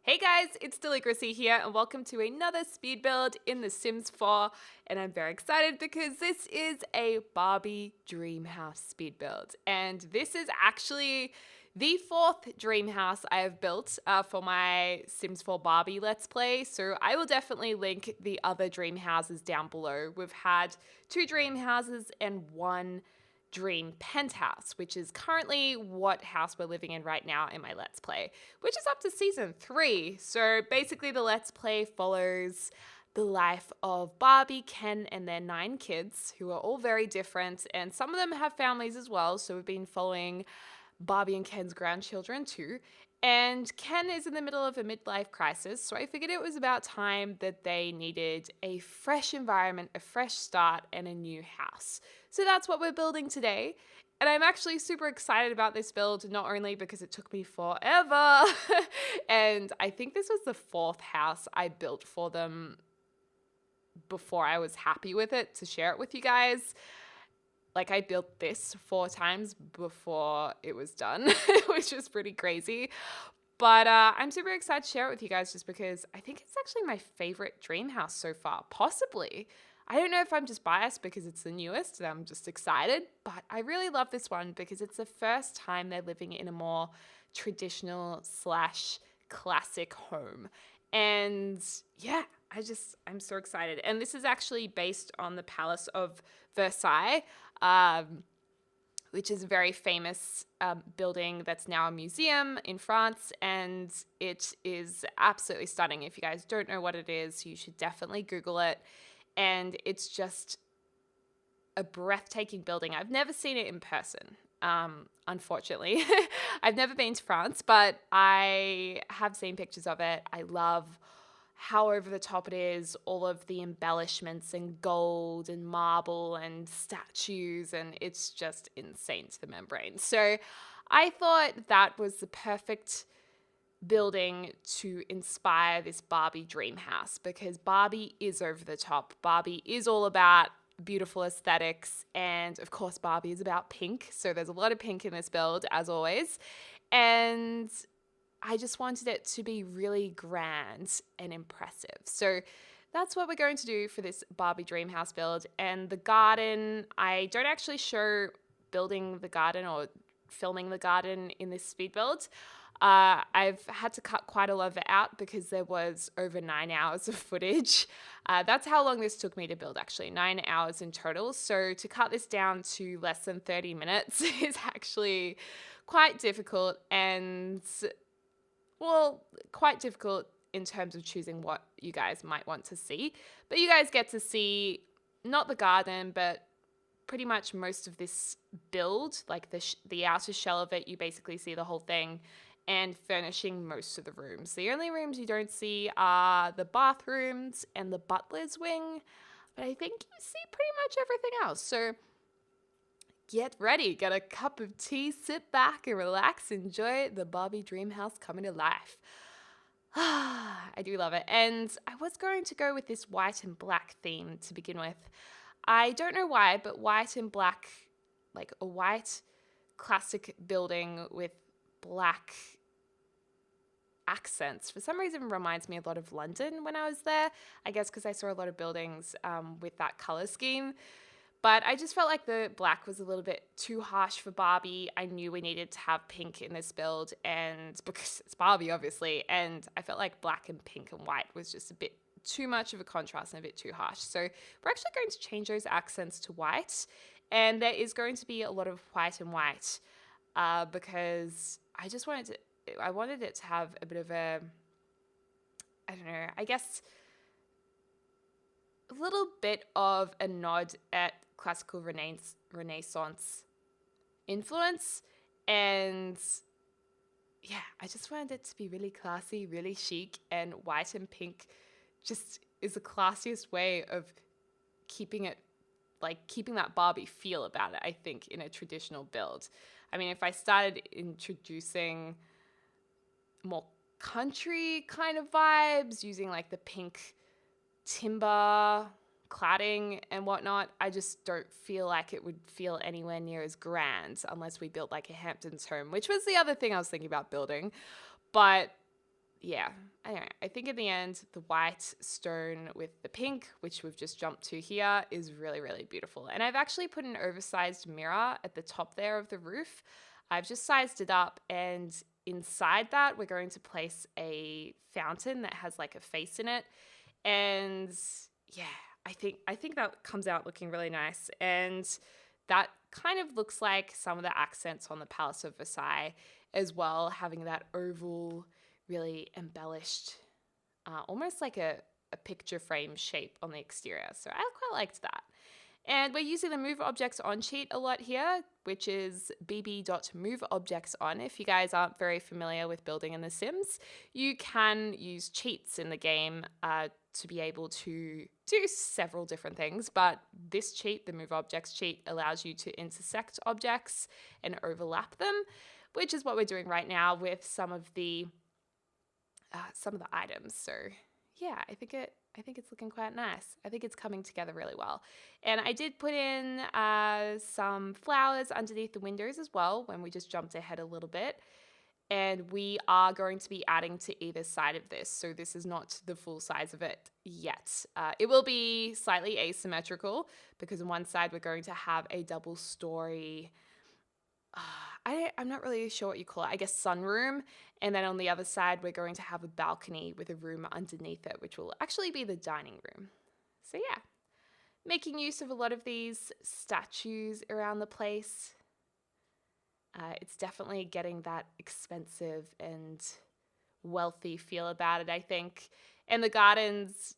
Hey guys, it's Deligracy here and welcome to another speed build in The Sims 4, and I'm very excited because this is a Barbie Dreamhouse speed build, and this is actually the fourth dream house I have built for my Sims 4 Barbie Let's Play, so I will definitely link the other dream houses down below. We've had 2 dream houses and 1 dream penthouse, which is currently what house we're living in right now in my Let's Play, which is up to season 3. So basically the Let's Play follows the life of Barbie, Ken, and their 9 kids, who are all very different, and some of them have families as well, so we've been following Barbie and Ken's grandchildren too. And Ken is in the middle of a midlife crisis, so I figured it was about time that they needed a fresh environment, a fresh start, and a new house. So that's what we're building today. And I'm actually super excited about this build, not only because it took me forever, and I think this was the 4th house I built for them before I was happy with it to share it with you guys. Like, I built this 4 times before it was done, which was pretty crazy. But I'm super excited to share it with you guys just because I think it's actually my favorite dream house so far, possibly. I don't know if I'm just biased because it's the newest and I'm just excited, but I really love this one because it's the first time they're living in a more traditional / classic home. And yeah, I'm so excited. And this is actually based on the Palace of Versailles, which is a very famous building that's now a museum in France, and it is absolutely stunning. If you guys don't know what it is, you should definitely Google it. And it's just a breathtaking building. I've never seen it in person, unfortunately. I've never been to France, but I have seen pictures of it. I love how over the top it is, all of the embellishments and gold and marble and statues, and it's just insane to the membrane. So I thought that was the perfect building to inspire this Barbie dream house, because Barbie is over the top. Barbie is all about beautiful aesthetics, and of course Barbie is about pink, so there's a lot of pink in this build as always. And I just wanted it to be really grand and impressive. So that's what we're going to do for this Barbie dream house build. And the garden, I don't actually show building the garden or filming the garden in this speed build. I've had to cut quite a lot of it out because there was over 9 hours of footage. That's how long this took me to build, actually, 9 hours in total. So to cut this down to less than 30 minutes is actually quite difficult, and well, quite difficult in terms of choosing what you guys might want to see. But you guys get to see not the garden, but pretty much most of this build, like the outer shell of it. You basically see the whole thing, and furnishing most of the rooms. The only rooms you don't see are the bathrooms and the butler's wing, but I think you see pretty much everything else. So get ready, get a cup of tea, sit back and relax, enjoy the Barbie dream house coming to life. I do love it. And I was going to go with this white and black theme to begin with. I don't know why, but white and black, like a white classic building with black accents, for some reason reminds me a lot of London when I was there. I guess because I saw a lot of buildings with that color scheme. But I just felt like the black was a little bit too harsh for Barbie. I knew we needed to have pink in this build, and because it's Barbie, obviously, and I felt like black and pink and white was just a bit too much of a contrast and a bit too harsh. So we're actually going to change those accents to white, and there is going to be a lot of white and white because I wanted it to have a bit of a, I don't know, I guess a little bit of a nod at classical Renaissance influence. And yeah, I just wanted it to be really classy, really chic, and white and pink just is the classiest way of keeping it, like keeping that Barbie feel about it, I think, in a traditional build. I mean, if I started introducing more country kind of vibes, using like the pink timber cladding and whatnot, I just don't feel like it would feel anywhere near as grand unless we built like a Hamptons home, which was the other thing I was thinking about building. But yeah, anyway, I think in the end, the white stone with the pink, which we've just jumped to here, is really, really beautiful. And I've actually put an oversized mirror at the top there of the roof. I've just sized it up, and inside that, we're going to place a fountain that has like a face in it. And yeah, I think that comes out looking really nice. And that kind of looks like some of the accents on the Palace of Versailles as well, having that oval, really embellished, almost like a picture frame shape on the exterior. So I quite liked that. And we're using the Move Objects On cheat a lot here, which is bb.moveobjectson. If you guys aren't very familiar with building in The Sims, you can use cheats in the game to be able to do several different things. But this cheat, the Move Objects cheat, allows you to intersect objects and overlap them, which is what we're doing right now with some of the items. So yeah, I think it's looking quite nice. I think it's coming together really well. And I did put in some flowers underneath the windows as well when we just jumped ahead a little bit. And we are going to be adding to either side of this. So this is not the full size of it yet. It will be slightly asymmetrical because on one side we're going to have a double story, I'm not really sure what you call it, I guess sunroom. And then on the other side, we're going to have a balcony with a room underneath it, which will actually be the dining room. So yeah, making use of a lot of these statues around the place. It's definitely getting that expensive and wealthy feel about it, I think. And the garden's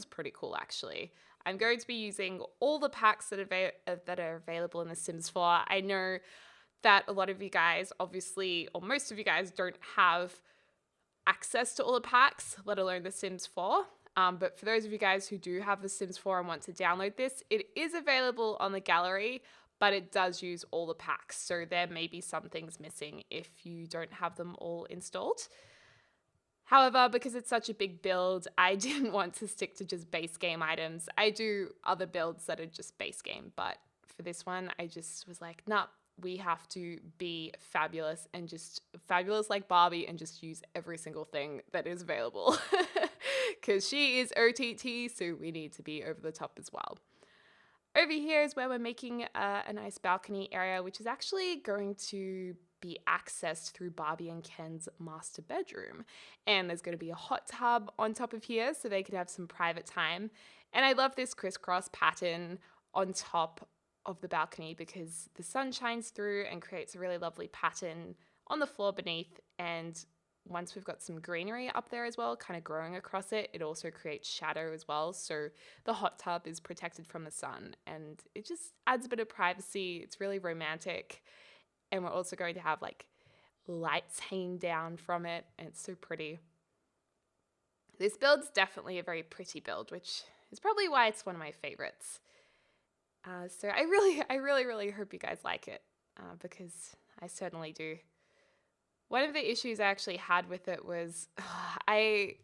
pretty cool, actually. I'm going to be using all the packs that are available in The Sims 4. I know that a lot of you guys, obviously, or most of you guys, don't have access to all the packs, let alone The Sims 4. But for those of you guys who do have The Sims 4 and want to download this, it is available on the gallery, but it does use all the packs. So there may be some things missing if you don't have them all installed. However, because it's such a big build, I didn't want to stick to just base game items. I do other builds that are just base game, but for this one, I just was like, nah, we have to be fabulous and just fabulous like Barbie and just use every single thing that is available. Because she is OTT, so we need to be over the top as well. Over here is where we're making a nice balcony area, which is actually going to be accessed through Barbie and Ken's master bedroom. And there's going to be a hot tub on top of here so they can have some private time. And I love this crisscross pattern on top of the balcony because the sun shines through and creates a really lovely pattern on the floor beneath. And once we've got some greenery up there as well, kind of growing across it, it also creates shadow as well. So the hot tub is protected from the sun and it just adds a bit of privacy. It's really romantic. And we're also going to have like lights hanging down from it. And it's so pretty. This build's definitely a very pretty build, which is probably why it's one of my favorites. So I really hope you guys like it because I certainly do. One of the issues I actually had with it was I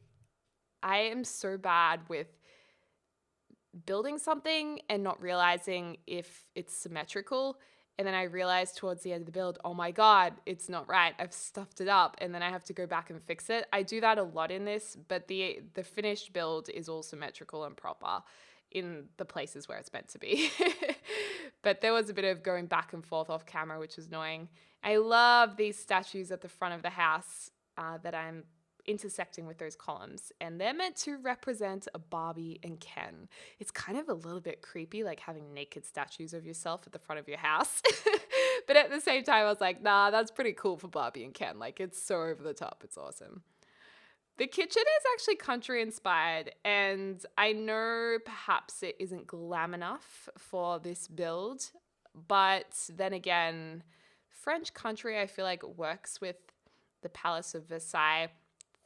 am so bad with building something and not realizing if it's symmetrical. And then I realized towards the end of the build, oh my God, it's not right. I've stuffed it up and then I have to go back and fix it. I do that a lot in this, but the finished build is all symmetrical and proper in the places where it's meant to be. But there was a bit of going back and forth off camera, which was annoying. I love these statues at the front of the house that I'm intersecting with those columns, and they're meant to represent a Barbie and Ken. It's kind of a little bit creepy, like having naked statues of yourself at the front of your house. But at the same time, I was like, nah, that's pretty cool for Barbie and Ken. Like, it's so over the top. It's awesome. The kitchen is actually country inspired, and I know perhaps it isn't glam enough for this build, but then again, French country I feel like works with the Palace of Versailles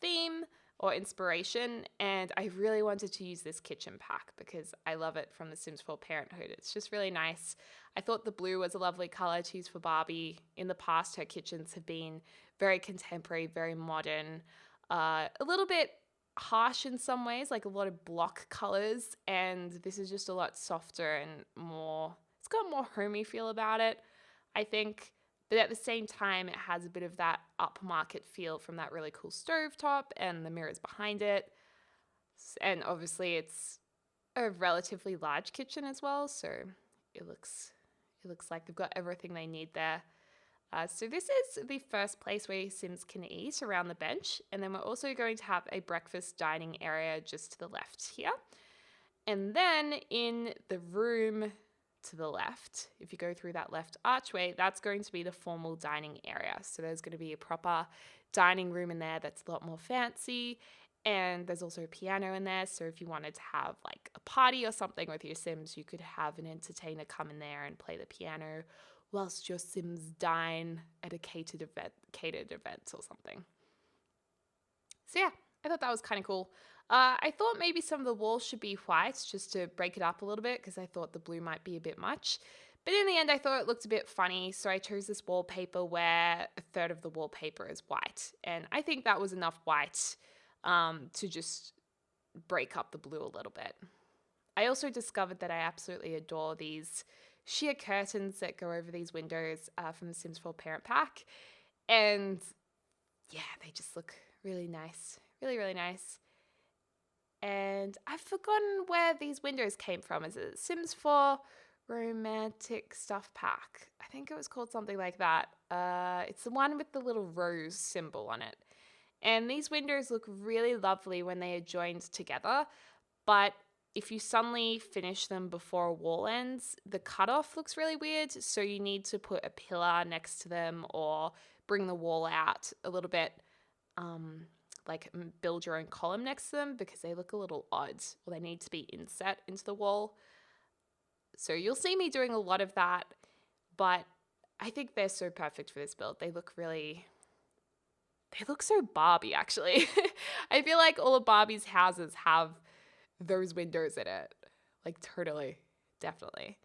theme or inspiration, and I really wanted to use this kitchen pack because I love it from The Sims 4 Parenthood. It's just really nice. I thought the blue was a lovely color to use for Barbie. In the past, her kitchens have been very contemporary, very modern, a little bit harsh in some ways, like a lot of block colors, and this is just a lot softer and more, it's got a more homey feel about it, I think. But at the same time, it has a bit of that upmarket feel from that really cool stovetop and the mirrors behind it. And obviously it's a relatively large kitchen as well, so it looks like they've got everything they need there. So this is the first place where your Sims can eat, around the bench, and then we're also going to have a breakfast dining area just to the left here. And then in the room to the left, if you go through that left archway, that's going to be the formal dining area. So there's going to be a proper dining room in there that's a lot more fancy. And there's also a piano in there. So if you wanted to have like a party or something with your Sims, you could have an entertainer come in there and play the piano whilst your Sims dine at a catered event or something. So yeah, I thought that was kind of cool. I thought maybe some of the walls should be white just to break it up a little bit because I thought the blue might be a bit much. But in the end, I thought it looked a bit funny, so I chose this wallpaper where a third of the wallpaper is white. And I think that was enough white to just break up the blue a little bit. I also discovered that I absolutely adore these sheer curtains that go over these windows from the Sims 4 Parent Pack. And yeah, they just look really nice. Really, really nice. And I've forgotten where these windows came from. Is it Sims 4 Romantic Stuff Pack? I think it was called something like that. It's the one with the little rose symbol on it. And these windows look really lovely when they are joined together. But if you suddenly finish them before a wall ends, the cutoff looks really weird. So you need to put a pillar next to them or bring the wall out a little bit. Like build your own column next to them because they look a little odd, or they need to be inset into the wall. So you'll see me doing a lot of that, but I think they're so perfect for this build. They look so Barbie, actually. I feel like all of Barbie's houses have those windows in it. Like totally, definitely.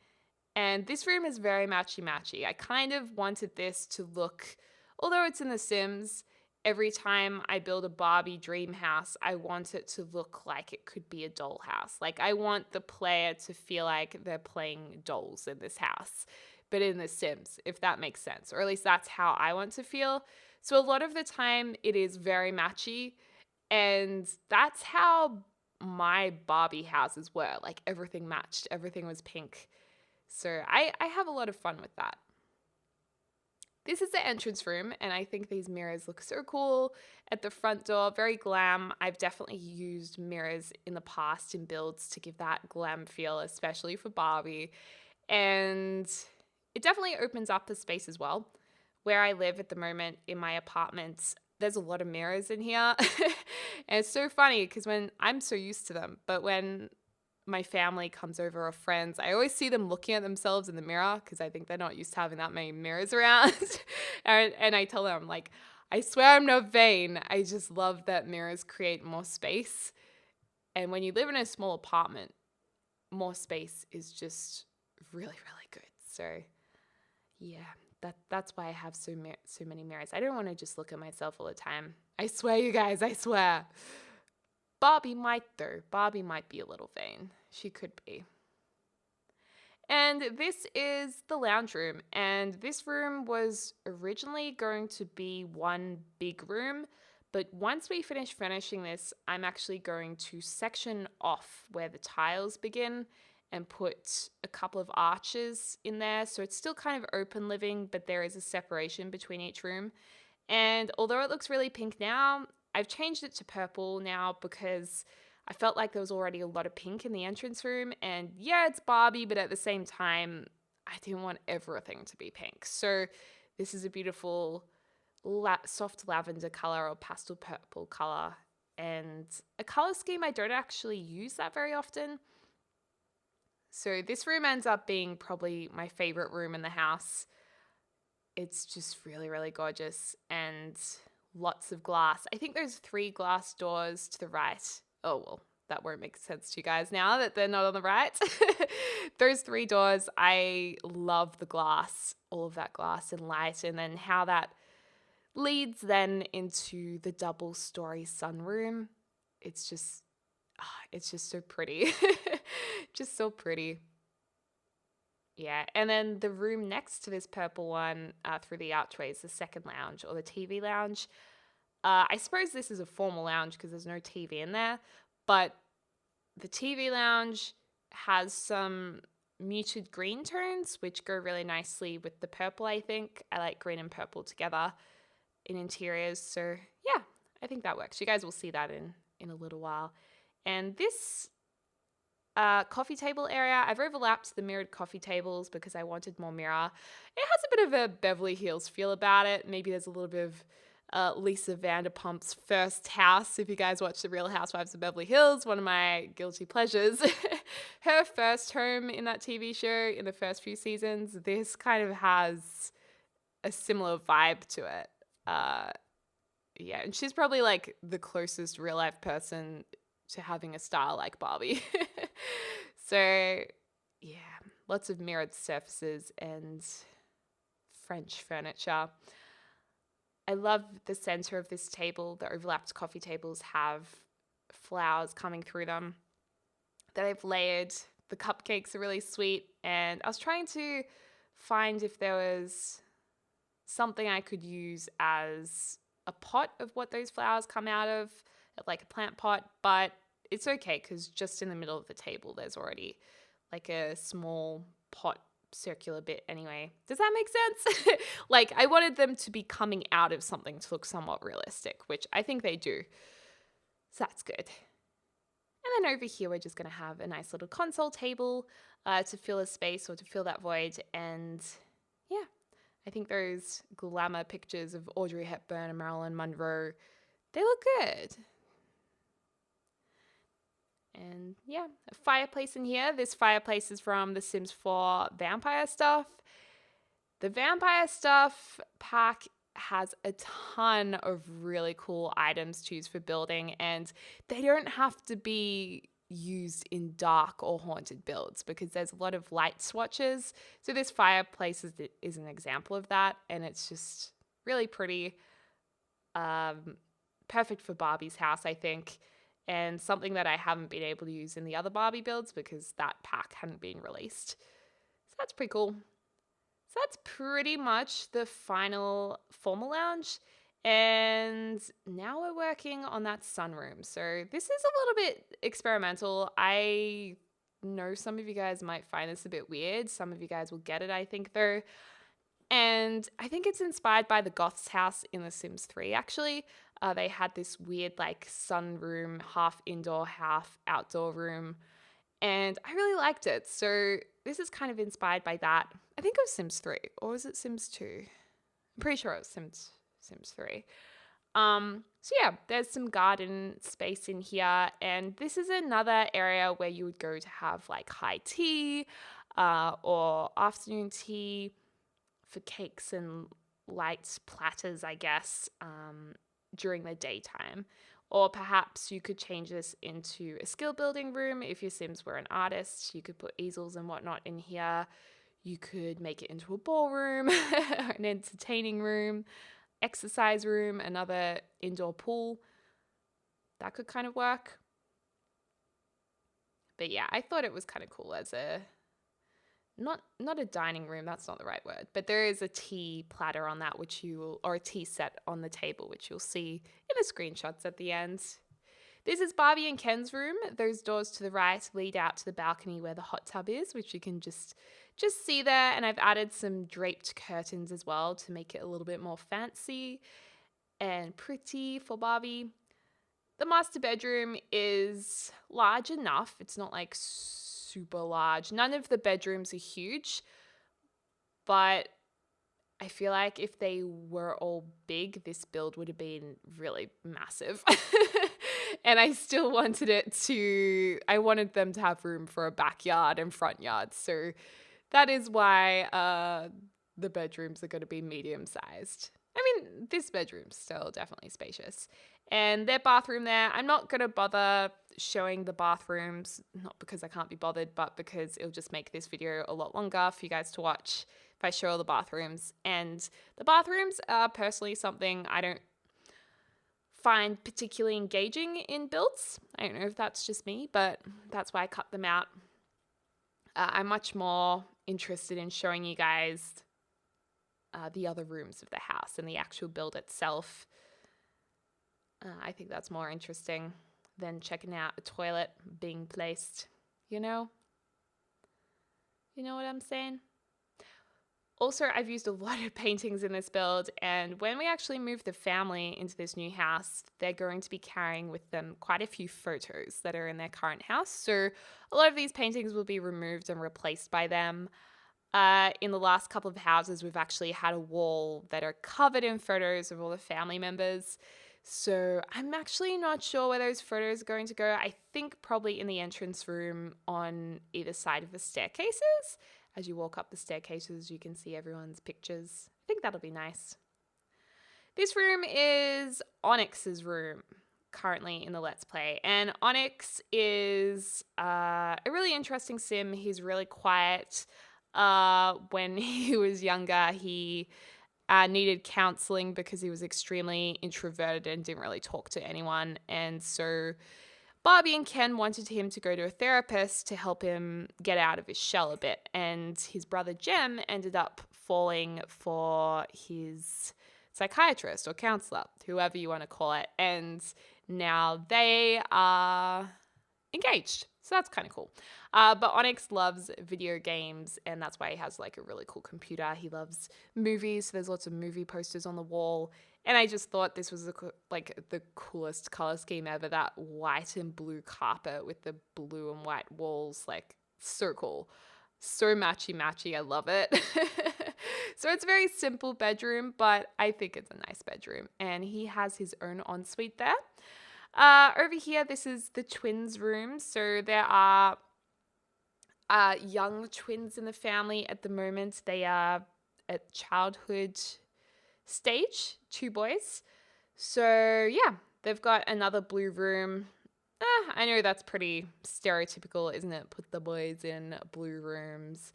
And this room is very matchy-matchy. I kind of wanted this to look, although it's in The Sims, every time I build a Barbie Dreamhouse, I want it to look like it could be a dollhouse. Like I want the player to feel like they're playing dolls in this house, but in The Sims, if that makes sense. Or at least that's how I want to feel. So a lot of the time it is very matchy, and that's how my Barbie houses were. Like everything matched, everything was pink. So I have a lot of fun with that. This is the entrance room, and I think these mirrors look so cool at the front door, very glam. I've definitely used mirrors in the past in builds to give that glam feel, especially for Barbie. And it definitely opens up the space as well. Where I live at the moment in my apartment, there's a lot of mirrors in here. And it's so funny because when I'm so used to them, but when my family comes over or friends, I always see them looking at themselves in the mirror because I think they're not used to having that many mirrors around. and I tell them, like, I swear I'm not vain. I just love that mirrors create more space. And when you live in a small apartment, more space is just really, really good. So yeah, that's why I have so many mirrors. I don't want to just look at myself all the time. I swear, you guys, I swear. Barbie might, though. Barbie might be a little vain. She could be. And this is the lounge room. And this room was originally going to be one big room. But once we finish finishing this, I'm actually going to section off where the tiles begin and put a couple of arches in there. So it's still kind of open living, but there is a separation between each room. And although it looks really pink now, I've changed it to purple now because I felt like there was already a lot of pink in the entrance room. And yeah, it's Barbie, but at the same time, I didn't want everything to be pink. So this is a beautiful soft lavender color or pastel purple color, and a color scheme I don't actually use that very often. So this room ends up being probably my favorite room in the house. It's just really, really gorgeous and lots of glass. I think there's 3 glass doors to the right. Oh, well, that won't make sense to you guys now that they're not on the right. Those 3 doors, I love the glass, all of that glass and light, and then how that leads then into the double-story sunroom. It's just so pretty. Just so pretty. Yeah, and then the room next to this purple one through the archway is the second lounge or the TV lounge. I suppose this is a formal lounge because there's no TV in there, but the TV lounge has some muted green tones, which go really nicely with the purple, I think. I like green and purple together in interiors. So yeah, I think that works. You guys will see that in a little while. And this coffee table area, I've overlapped the mirrored coffee tables because I wanted more mirror. It has a bit of a Beverly Hills feel about it. Maybe there's a little bit of Lisa Vanderpump's first house. If you guys watch The Real Housewives of Beverly Hills, one of my guilty pleasures. Her first home in that TV show in the first few seasons, this kind of has a similar vibe to it. Yeah, and she's probably like the closest real life person to having a style like Barbie. So yeah, lots of mirrored surfaces and French furniture. I love the center of this table. The overlapped coffee tables have flowers coming through them that I've layered. The cupcakes are really sweet. And I was trying to find if there was something I could use as a pot of what those flowers come out of, like a plant pot, but it's okay because just in the middle of the table there's already like a small pot circular bit anyway. Does that make sense? Like I wanted them to be coming out of something to look somewhat realistic, which I think they do. So that's good. And then over here we're just going to have a nice little console table to fill a space or to fill that void. And yeah, I think those glamour pictures of Audrey Hepburn and Marilyn Monroe, they look good. And yeah, a fireplace in here. This fireplace is from the Sims 4 vampire stuff. The vampire stuff pack has a ton of really cool items to use for building, and they don't have to be used in dark or haunted builds because there's a lot of light swatches. So this fireplace is an example of that, and it's just really pretty. Perfect for Barbie's house, I think. And something that I haven't been able to use in the other Barbie builds because that pack hadn't been released. So that's pretty cool. So that's pretty much the final formal lounge. And now we're working on that sunroom. So this is a little bit experimental. I know some of you guys might find this a bit weird. Some of you guys will get it, I think, though. And I think it's inspired by the Goth's house in The Sims 3, actually. They had this weird, like, sunroom, half indoor, half outdoor room. And I really liked it. So this is kind of inspired by that. I think it was Sims 3. Or was it Sims 2? I'm pretty sure it was Sims 3. So yeah, there's some garden space in here. And this is another area where you would go to have, like, high tea or afternoon tea for cakes and light platters, I guess, during the daytime. Or perhaps you could change this into a skill building room. If your Sims were an artist, you could put easels and whatnot in here. You could make it into a ballroom, an entertaining room, exercise room, another indoor pool. That could kind of work. But yeah, I thought it was kind of cool as a not a dining room, that's not the right word, but there is a tea platter on that, or a tea set on the table, which you'll see in the screenshots at the end. This is Barbie and Ken's room. Those doors to the right lead out to the balcony where the hot tub is, which you can just see there. And I've added some draped curtains as well to make it a little bit more fancy and pretty for Barbie. The master bedroom is large enough. It's not like super large. None of the bedrooms are huge, but I feel like if they were all big, this build would have been really massive. And I still wanted I wanted them to have room for a backyard and front yard. So that is why the bedrooms are going to be medium sized. I mean, this bedroom's still definitely spacious. And their bathroom there, I'm not going to bother showing the bathrooms, not because I can't be bothered, but because it'll just make this video a lot longer for you guys to watch if I show all the bathrooms. And the bathrooms are personally something I don't find particularly engaging in builds. I don't know if that's just me, but that's why I cut them out. I'm much more interested in showing you guys the other rooms of the house and the actual build itself. I think that's more interesting than checking out a toilet being placed, you know? You know what I'm saying? Also, I've used a lot of paintings in this build, and when we actually move the family into this new house, they're going to be carrying with them quite a few photos that are in their current house. So a lot of these paintings will be removed and replaced by them. In the last couple of houses, we've actually had a wall that are covered in photos of all the family members. So I'm actually not sure where those photos are going to go. I think probably in the entrance room on either side of the staircases. As you walk up the staircases, you can see everyone's pictures. I think that'll be nice. This room is Onyx's room, currently in the Let's Play. And Onyx is a really interesting sim. He's really quiet. When he was younger, he needed counseling because he was extremely introverted and didn't really talk to anyone. And so Barbie and Ken wanted him to go to a therapist to help him get out of his shell a bit. And his brother Jem ended up falling for his psychiatrist or counselor, whoever you want to call it. And now they are engaged. So that's kind of cool. But Onyx loves video games, and that's why he has like a really cool computer. He loves movies. So there's lots of movie posters on the wall. And I just thought this was the coolest color scheme ever. That white and blue carpet with the blue and white walls, like so cool. So matchy-matchy. I love it. So it's a very simple bedroom, but I think it's a nice bedroom. And he has his own ensuite there. Over here, this is the twins' room. So there are young twins in the family at the moment. They are at childhood stage, 2 boys. So yeah, they've got another blue room. I know that's pretty stereotypical, isn't it? Put the boys in blue rooms.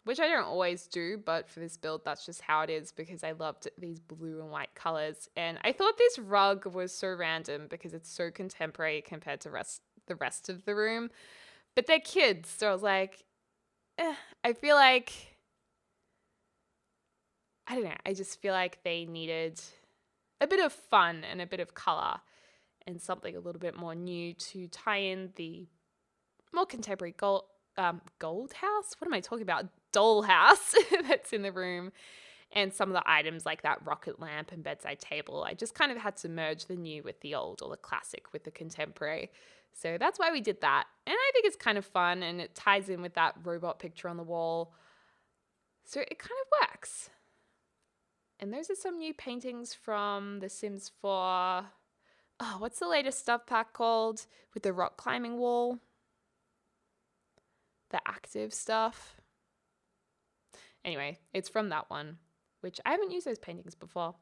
Which I don't always do, but for this build, that's just how it is because I loved these blue and white colors. And I thought this rug was so random because it's so contemporary compared to the rest of the room. But they're kids, so I was like, I feel like, I don't know, I just feel like they needed a bit of fun and a bit of color and something a little bit more new to tie in the more contemporary gold house? What am I talking about? Doll house that's in the room. And some of the items like that rocket lamp and bedside table. I just kind of had to merge the new with the old, or the classic with the contemporary. So that's why we did that. And I think it's kind of fun, and it ties in with that robot picture on the wall. So it kind of works. And those are some new paintings from The Sims 4. Oh, what's the latest stuff pack called? With the rock climbing wall? The active stuff. Anyway, it's from that one, which I haven't used those paintings before.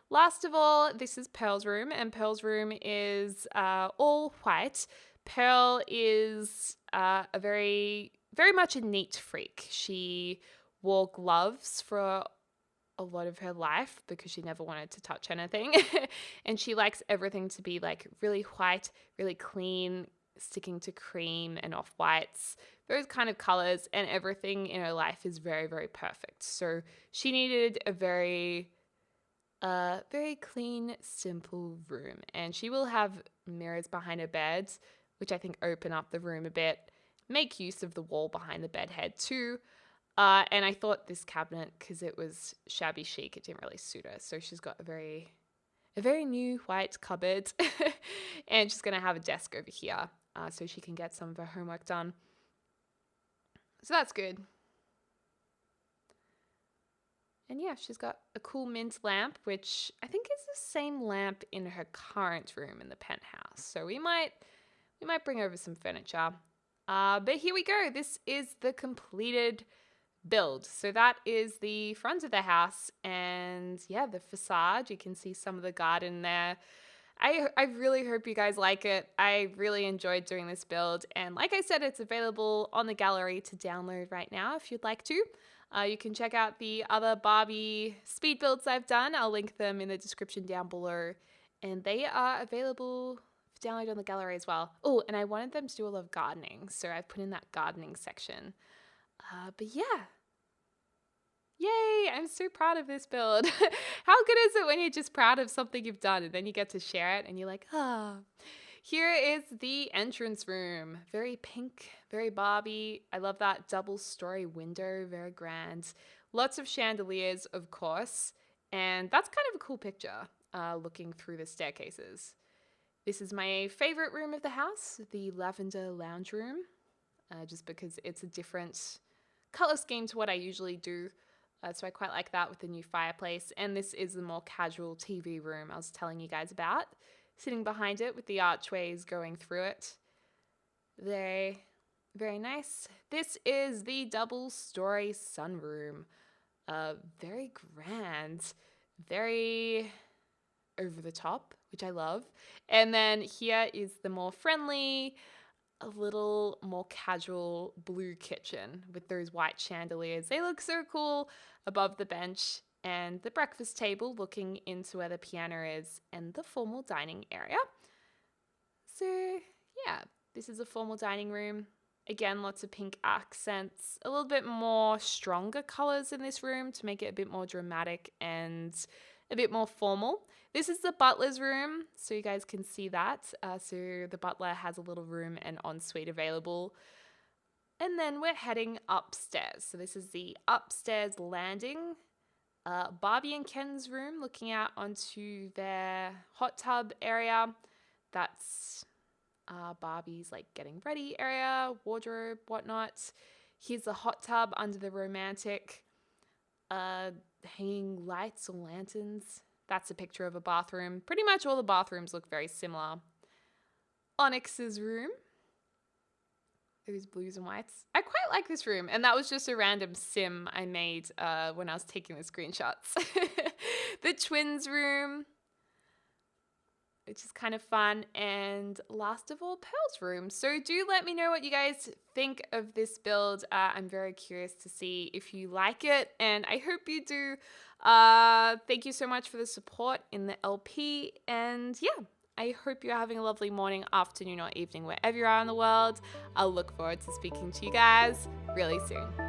Last of all, this is Pearl's room, and Pearl's room is all white. Pearl is a very much a neat freak. She wore gloves for a lot of her life because she never wanted to touch anything. And she likes everything to be like really white, really clean, sticking to cream and off-whites, those kind of colors, and everything in her life is very, very perfect. So she needed a very clean, simple room. And she will have mirrors behind her bed, which I think open up the room a bit, make use of the wall behind the bed head too. And I thought this cabinet, because it was shabby chic, it didn't really suit her. So she's got a very new white cupboard. And she's going to have a desk over here so she can get some of her homework done. So that's good. And yeah, she's got a cool mint lamp, which I think is the same lamp in her current room in the penthouse. So we might bring over some furniture. But here we go. This is the completed build. So that is the front of the house, and yeah, the facade. You can see some of the garden there. I really hope you guys like it. I really enjoyed doing this build, and like I said, it's available on the gallery to download right now if you'd like to. You can check out the other Barbie speed builds I've done. I'll link them in the description down below, and they are available for download on the gallery as well. Oh, and I wanted them to do a lot of gardening, so I've put in that gardening section. But yeah. Yay, I'm so proud of this build. How good is it when you're just proud of something you've done and then you get to share it and you're like, ah. Here is the entrance room. Very pink, very Barbie. I love that double-story window, very grand. Lots of chandeliers, of course. And that's kind of a cool picture, looking through the staircases. This is my favorite room of the house, the lavender lounge room, just because it's a different color scheme to what I usually do. So I quite like that with the new fireplace. And this is the more casual TV room I was telling you guys about, sitting behind it with the archways going through it. Very, very nice. This is the double-story sunroom. Very grand, very over the top, which I love. And then here is the more friendly, a little more casual blue kitchen with those white chandeliers. They look so cool above the bench, and the breakfast table looking into where the piano is, and the formal dining area. So yeah, this is a formal dining room. Again, lots of pink accents, a little bit more stronger colors in this room to make it a bit more dramatic and a bit more formal. This is the butler's room, so you guys can see that. So the butler has a little room and ensuite available. And then we're heading upstairs. So this is the upstairs landing. Barbie and Ken's room, looking out onto their hot tub area. That's Barbie's like getting ready area, wardrobe, whatnot. Here's the hot tub under the romantic hanging lights or lanterns. That's a picture of a bathroom. Pretty much all the bathrooms look very similar. Onyx's room. Those blues and whites. I quite like this room, and that was just a random sim I made when I was taking the screenshots. The twins room, which is kind of fun, and last of all, Pearl's room. So do let me know what you guys think of this build. I'm very curious to see if you like it, and I hope you do. Thank you so much for the support in the LP, and yeah, I hope you're having a lovely morning, afternoon, or evening, wherever you are in the world. I'll look forward to speaking to you guys really soon.